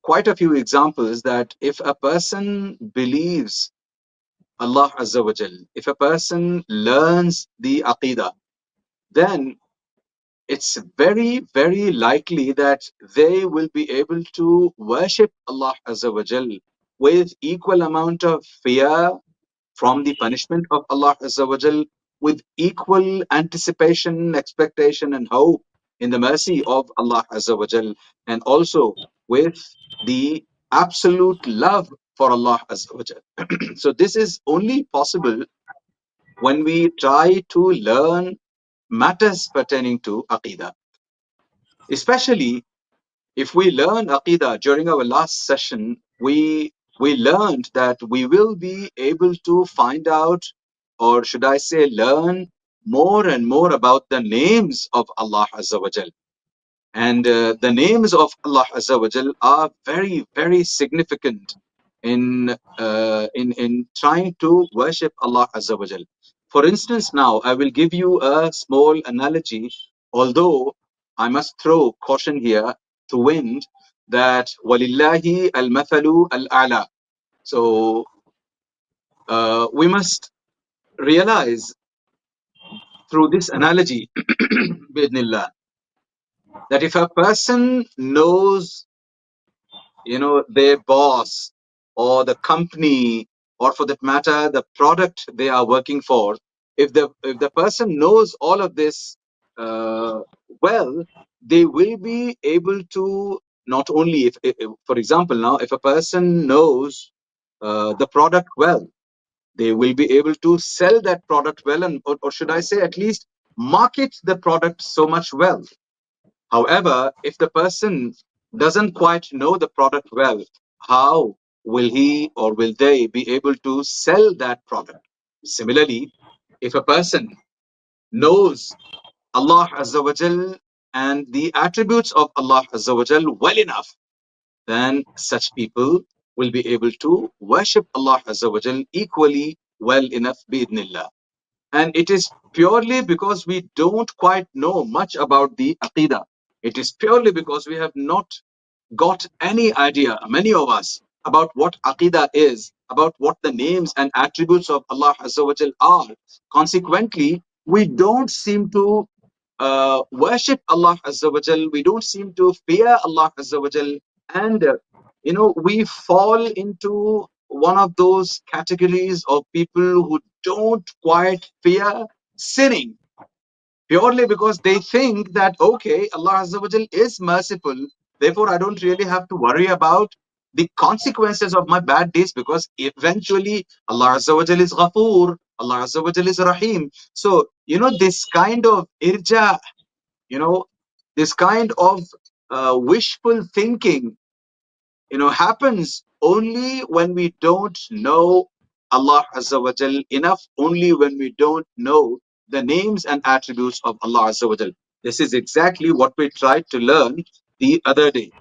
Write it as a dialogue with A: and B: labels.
A: quite a few examples that if a person believes Allah Azza wa Jal, if a person learns the Aqeeda, then it's very, very likely that they will be able to worship Allah Azza wa Jal with equal amount of fear from the punishment of Allah Azza wa Jal, with equal anticipation, expectation, and hope in the mercy of Allah Azza wa Jal, and also with the absolute love for Allah Azza wa Jal. So this is only possible when we try to learn matters pertaining to Aqidah. Especially if we learn Aqidah during our last session, we learned that we will be able to find out, or should I say, learn more and more about the names of Allah Azza wa Jal. And the names of Allah Azza wa Jal are very, very significant in trying to worship Allah Azza wa Jal. For instance, now I will give you a small analogy, although I must throw caution here to wind that walillahi al-mathalu al-a'la. So we must realize through this analogy, bidnillah, that if a person knows, their boss or the company, or for that matter the product they are working for, if the person knows all of this uh, well, they will be able to, not only if for example, now if a person knows the product well, they will be able to sell that product well, and or should I say, at least market the product so much well. However, if the person doesn't quite know the product well, how will he or will they be able to sell that product? Similarly, if a person knows Allah Azza wa Jal and the attributes of Allah Azza wa Jal well enough, then such people will be able to worship Allah Azza wa Jal equally well enough, bi'idhnillah. And it is purely because we don't quite know much about the Aqidah. It is purely because we have not got any idea, many of us, about what Aqidah is, about what the names and attributes of Allah Azza wa Jal are. Consequently, we don't seem to worship Allah Azza wa Jal. We don't seem to fear Allah Azza wa Jal. And, we fall into one of those categories of people who don't quite fear sinning, purely because they think that, okay, Allah Azza wa Jal is merciful, therefore I don't really have to worry about the consequences of my bad deeds, because eventually Allah Azza wa Jal is Ghafoor, Allah Azza wa Jal is Rahim. So, this kind of irja, you know, this kind of wishful thinking, happens only when we don't know Allah Azza wa Jal enough, only when we don't know the names and attributes of Allah Azza wa Jal. This is exactly what we tried to learn the other day.